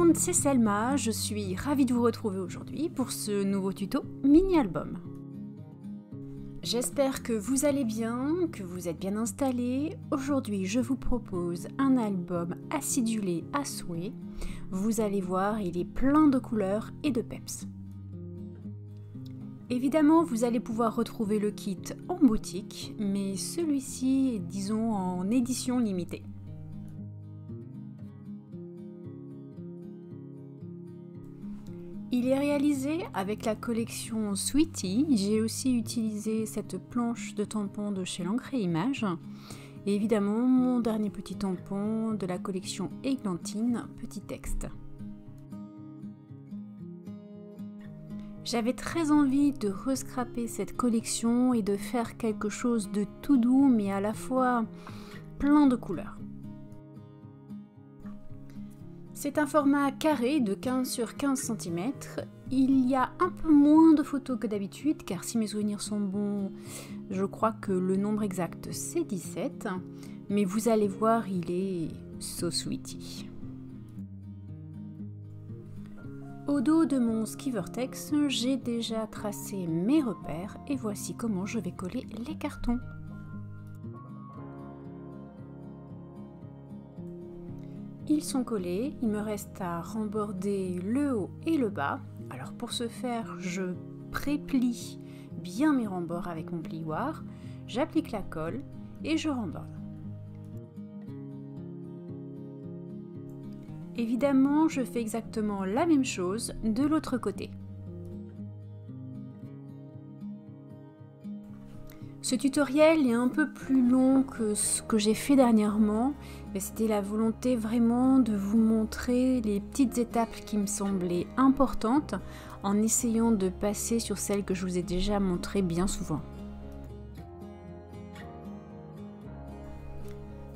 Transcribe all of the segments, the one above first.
monde, c'est Selma, je suis ravie de vous retrouver aujourd'hui pour ce nouveau tuto mini-album. J'espère que vous allez bien, que vous êtes bien installés. Aujourd'hui, je vous propose un album acidulé à souhait. Vous allez voir, il est plein de couleurs et de peps. Évidemment, vous allez pouvoir retrouver le kit en boutique, mais celui-ci est, disons, en édition limitée. Il est réalisé avec la collection Sweetie. J'ai aussi utilisé cette planche de tampon de chez l'Encre et Images. Et évidemment, mon dernier petit tampon de la collection Églantine, petit texte. J'avais très envie de rescraper cette collection et de faire quelque chose de tout doux, mais à la fois plein de couleurs. C'est un format carré de 15 sur 15 cm. Il y a un peu moins de photos que d'habitude, car si mes souvenirs sont bons, je crois que le nombre exact c'est 17. Mais vous allez voir, il est so sweetie. Au dos de mon Skivertex, j'ai déjà tracé mes repères et voici comment je vais coller les cartons. Ils sont collés, il me reste à remborder le haut et le bas. Alors pour ce faire, je préplie bien mes rembords avec mon plioir, j'applique la colle et je remborde. Évidemment, je fais exactement la même chose de l'autre côté. Ce tutoriel est un peu plus long que ce que j'ai fait dernièrement, mais c'était la volonté vraiment de vous montrer les petites étapes qui me semblaient importantes en essayant de passer sur celles que je vous ai déjà montrées bien souvent.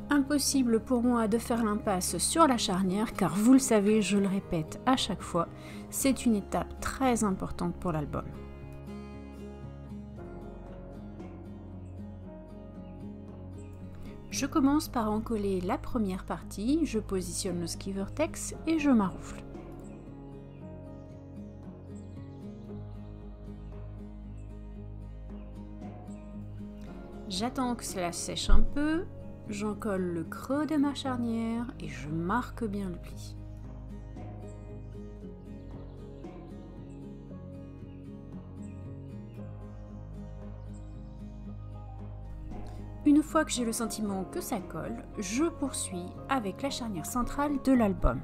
Impossible pour moi de faire l'impasse sur la charnière car vous le savez, je le répète à chaque fois, c'est une étape très importante pour l'album. Je commence par encoller la première partie, je positionne le Skivertex et je maroufle. J'attends que cela sèche un peu, j'encolle le creux de ma charnière et je marque bien le pli. Une fois que j'ai le sentiment que ça colle, je poursuis avec la charnière centrale de l'album.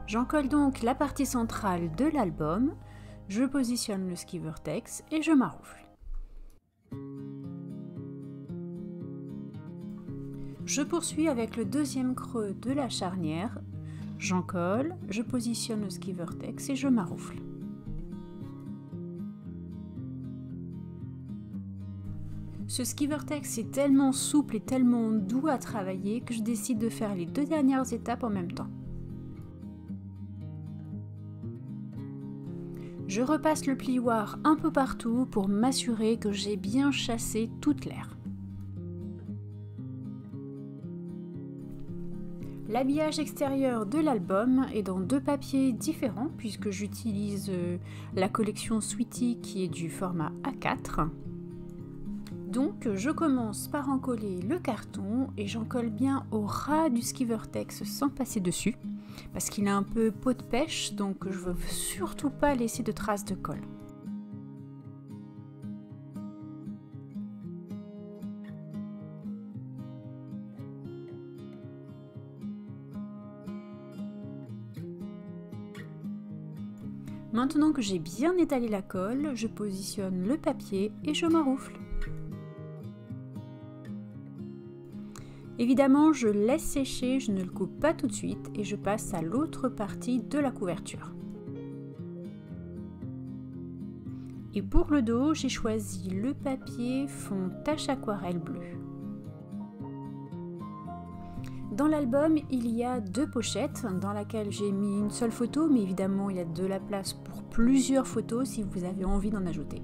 J'encolle donc la partie centrale de l'album, je positionne le Skivertex et je maroufle. Je poursuis avec le deuxième creux de la charnière. J'encolle, je positionne le Skivertex et je maroufle. Ce Skivertex est tellement souple et tellement doux à travailler que je décide de faire les deux dernières étapes en même temps. Je repasse le plioir un peu partout pour m'assurer que j'ai bien chassé toute l'air. L'habillage extérieur de l'album est dans deux papiers différents puisque j'utilise la collection Sweetie qui est du format A4. Donc je commence par encoller le carton et j'encolle bien au ras du Skivertex sans passer dessus parce qu'il a un peu peau de pêche donc je veux surtout pas laisser de traces de colle. Maintenant que j'ai bien étalé la colle, je positionne le papier et je maroufle. Évidemment, je laisse sécher, je ne le coupe pas tout de suite et je passe à l'autre partie de la couverture. Et pour le dos, j'ai choisi le papier fond tache aquarelle bleue. Dans l'album, il y a deux pochettes dans laquelle j'ai mis une seule photo, mais évidemment il y a de la place pour plusieurs photos si vous avez envie d'en ajouter.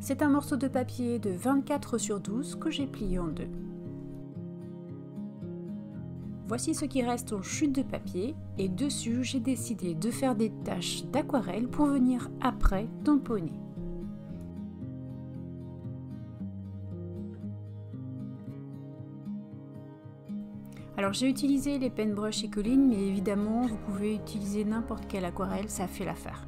C'est un morceau de papier de 24 sur 12 que j'ai plié en deux. Voici ce qui reste en chute de papier et dessus j'ai décidé de faire des taches d'aquarelle pour venir après tamponner. Alors j'ai utilisé les Paintbrush Ecoline, mais évidemment vous pouvez utiliser n'importe quelle aquarelle, ça fait l'affaire.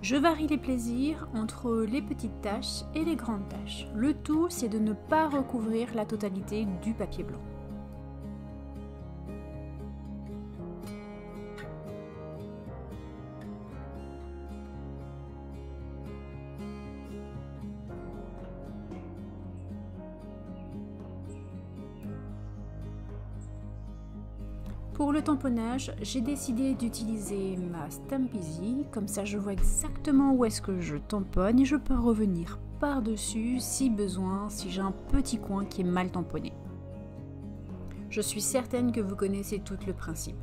Je varie les plaisirs entre les petites taches et les grandes taches. Le tout, c'est de ne pas recouvrir la totalité du papier blanc. Pour le tamponnage, j'ai décidé d'utiliser ma Stampeasy, comme ça je vois exactement où est-ce que je tamponne et je peux revenir par-dessus si besoin, si j'ai un petit coin qui est mal tamponné. Je suis certaine que vous connaissez tout le principe.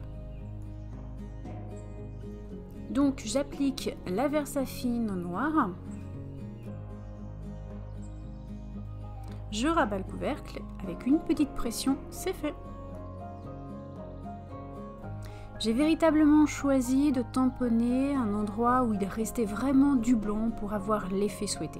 Donc j'applique la Versafine en noir. Je rabats le couvercle, avec une petite pression, c'est fait. J'ai véritablement choisi de tamponner un endroit où il restait vraiment du blanc pour avoir l'effet souhaité.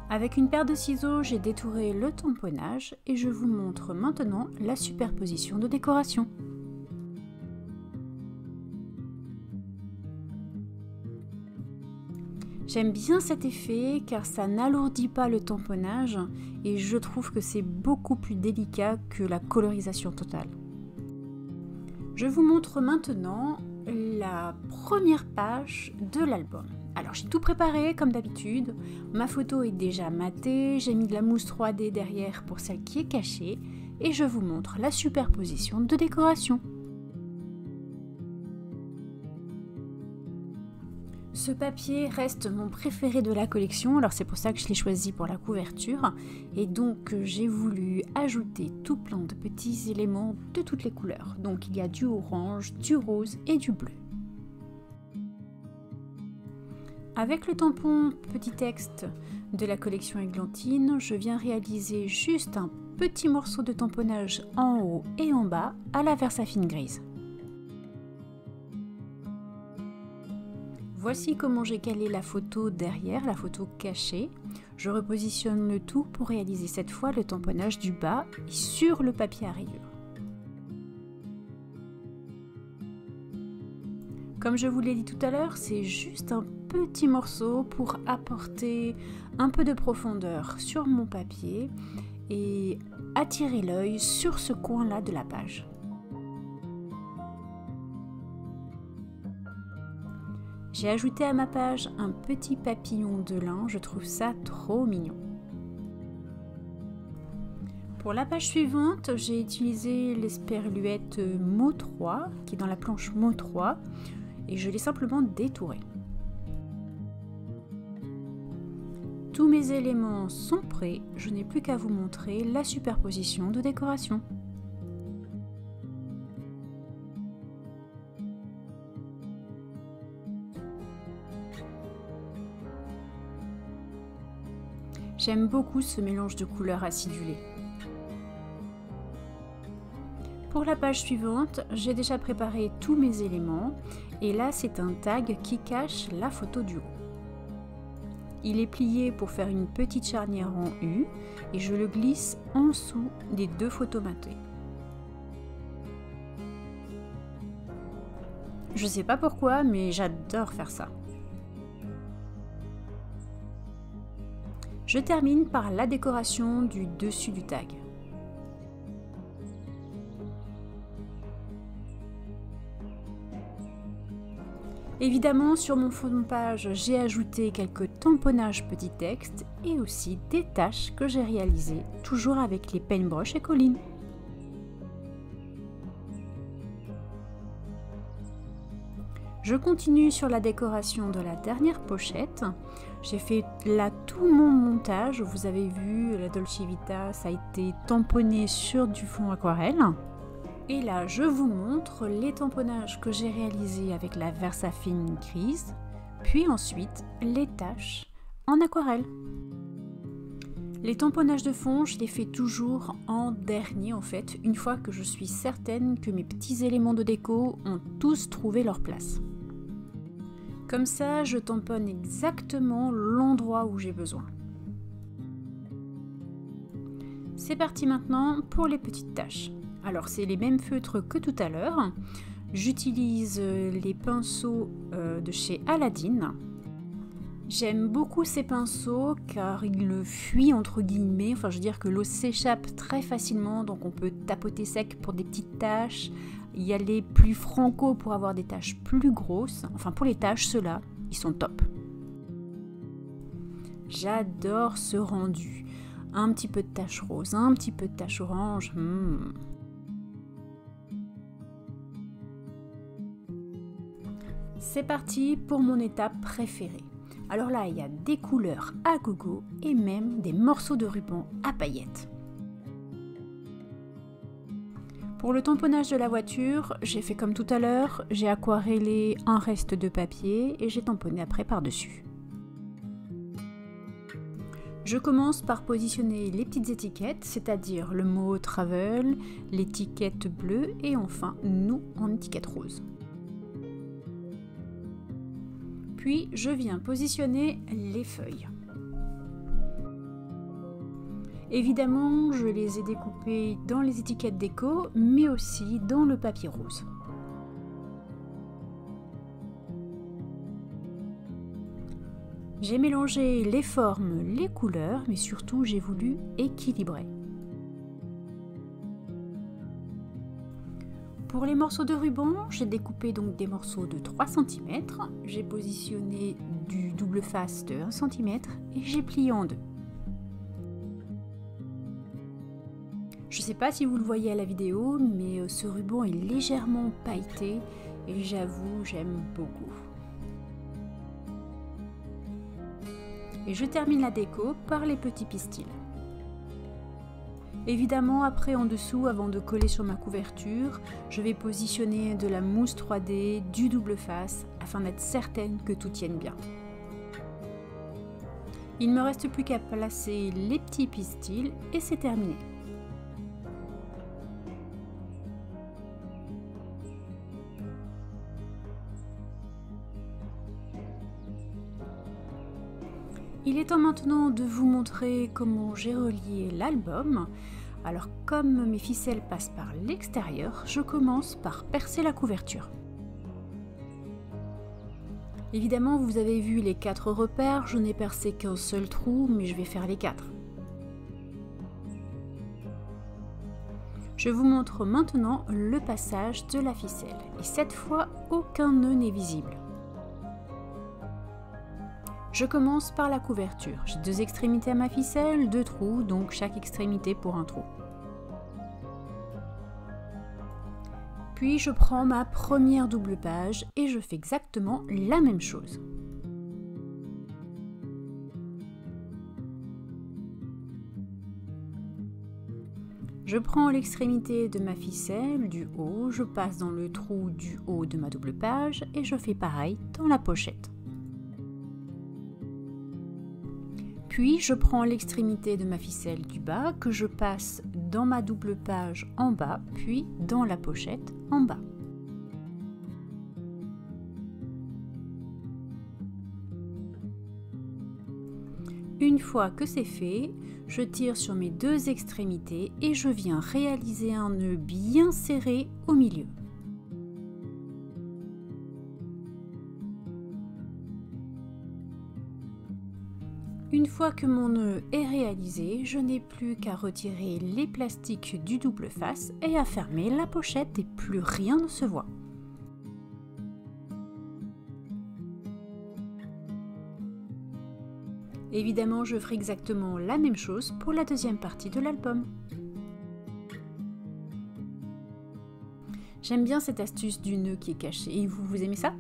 Avec une paire de ciseaux, j'ai détouré le tamponnage et je vous montre maintenant la superposition de décoration. J'aime bien cet effet car ça n'alourdit pas le tamponnage et je trouve que c'est beaucoup plus délicat que la colorisation totale. Je vous montre maintenant la première page de l'album. Alors j'ai tout préparé comme d'habitude, ma photo est déjà matée, j'ai mis de la mousse 3D derrière pour celle qui est cachée et je vous montre la superposition de décoration. Ce papier reste mon préféré de la collection, alors c'est pour ça que je l'ai choisi pour la couverture. Et donc j'ai voulu ajouter tout plein de petits éléments de toutes les couleurs. Donc il y a du orange, du rose et du bleu. Avec le tampon petit texte de la collection Églantine, je viens réaliser juste un petit morceau de tamponnage en haut et en bas à la Versafine grise. Voici comment j'ai calé la photo derrière, la photo cachée. Je repositionne le tout pour réaliser cette fois le tamponnage du bas sur le papier à rayures. Comme je vous l'ai dit tout à l'heure, c'est juste un petit morceau pour apporter un peu de profondeur sur mon papier et attirer l'œil sur ce coin-là de la page. J'ai ajouté à ma page un petit papillon de lin, je trouve ça trop mignon. Pour la page suivante, j'ai utilisé l'esperluette Mo 3, qui est dans la planche Mo 3, et je l'ai simplement détourée. Tous mes éléments sont prêts, je n'ai plus qu'à vous montrer la superposition de décoration. J'aime beaucoup ce mélange de couleurs acidulées. Pour la page suivante, j'ai déjà préparé tous mes éléments et là c'est un tag qui cache la photo du haut. Il est plié pour faire une petite charnière en U et je le glisse en dessous des deux photos matées. Je sais pas pourquoi, mais j'adore faire ça. Je termine par la décoration du dessus du tag. Évidemment, sur mon fond de page, j'ai ajouté quelques tamponnages petits textes et aussi des tâches que j'ai réalisées, toujours avec les Paintbrush Ecoline. Je continue sur la décoration de la dernière pochette. J'ai fait là tout mon montage. Vous avez vu, la Dolce Vita, ça a été tamponné sur du fond aquarelle. Et là, je vous montre les tamponnages que j'ai réalisés avec la Versafilm grise, puis ensuite les taches en aquarelle. Les tamponnages de fond, je les fais toujours en dernier en fait, une fois que je suis certaine que mes petits éléments de déco ont tous trouvé leur place. Comme ça, je tamponne exactement l'endroit où j'ai besoin. C'est parti maintenant pour les petites taches. Alors c'est les mêmes feutres que tout à l'heure. J'utilise les pinceaux de chez Aladdin. J'aime beaucoup ces pinceaux car ils fuient entre guillemets, enfin je veux dire que l'eau s'échappe très facilement, donc on peut tapoter sec pour des petites taches, y aller plus franco pour avoir des taches plus grosses, enfin pour les taches, ceux-là, ils sont top. J'adore ce rendu, un petit peu de tache rose, un petit peu de tache orange, C'est parti pour mon étape préférée. Alors là, il y a des couleurs à gogo et même des morceaux de ruban à paillettes. Pour le tamponnage de la voiture, j'ai fait comme tout à l'heure, j'ai aquarellé un reste de papier et j'ai tamponné après par-dessus. Je commence par positionner les petites étiquettes, c'est-à-dire le mot travel, l'étiquette bleue et enfin nous en étiquette rose. Puis je viens positionner les feuilles. Évidemment, je les ai découpées dans les étiquettes déco, mais aussi dans le papier rose. J'ai mélangé les formes, les couleurs, mais surtout j'ai voulu équilibrer. Pour les morceaux de ruban, j'ai découpé donc des morceaux de 3 cm, j'ai positionné du double face de 1 cm et j'ai plié en deux. Je ne sais pas si vous le voyez à la vidéo, mais ce ruban est légèrement pailleté et j'avoue, j'aime beaucoup. Et je termine la déco par les petits pistils. Évidemment, après en dessous, avant de coller sur ma couverture, je vais positionner de la mousse 3D, du double face, afin d'être certaine que tout tienne bien. Il ne me reste plus qu'à placer les petits pistils et c'est terminé. Il est temps maintenant de vous montrer comment j'ai relié l'album. Alors comme mes ficelles passent par l'extérieur, je commence par percer la couverture. Évidemment, vous avez vu les 4 repères, je n'ai percé qu'un seul trou, mais je vais faire les 4. Je vous montre maintenant le passage de la ficelle. Et cette fois, aucun nœud n'est visible. Je commence par la couverture. J'ai 2 extrémités à ma ficelle, 2 trous, donc chaque extrémité pour un trou. Puis je prends ma première double page et je fais exactement la même chose. Je prends l'extrémité de ma ficelle du haut, je passe dans le trou du haut de ma double page et je fais pareil dans la pochette. Puis je prends l'extrémité de ma ficelle du bas que je passe dans ma double page en bas, puis dans la pochette en bas. Une fois que c'est fait, je tire sur mes 2 extrémités et je viens réaliser un nœud bien serré au milieu. Une fois que mon nœud est réalisé, je n'ai plus qu'à retirer les plastiques du double face et à fermer la pochette et plus rien ne se voit. Évidemment, je ferai exactement la même chose pour la deuxième partie de l'album. J'aime bien cette astuce du nœud qui est caché. Et vous aimez ça ?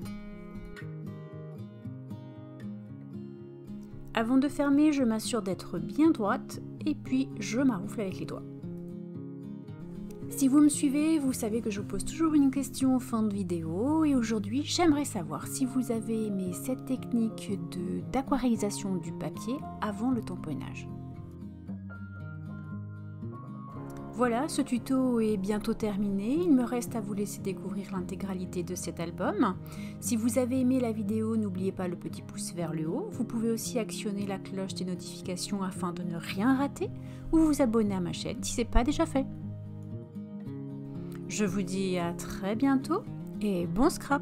Avant de fermer, je m'assure d'être bien droite et puis je maroufle avec les doigts. Si vous me suivez, vous savez que je vous pose toujours une question en fin de vidéo et aujourd'hui j'aimerais savoir si vous avez aimé cette technique d'aquarellisation du papier avant le tamponnage. Voilà, ce tuto est bientôt terminé, il me reste à vous laisser découvrir l'intégralité de cet album. Si vous avez aimé la vidéo, n'oubliez pas le petit pouce vers le haut. Vous pouvez aussi actionner la cloche des notifications afin de ne rien rater ou vous abonner à ma chaîne si ce n'est pas déjà fait. Je vous dis à très bientôt et bon scrap!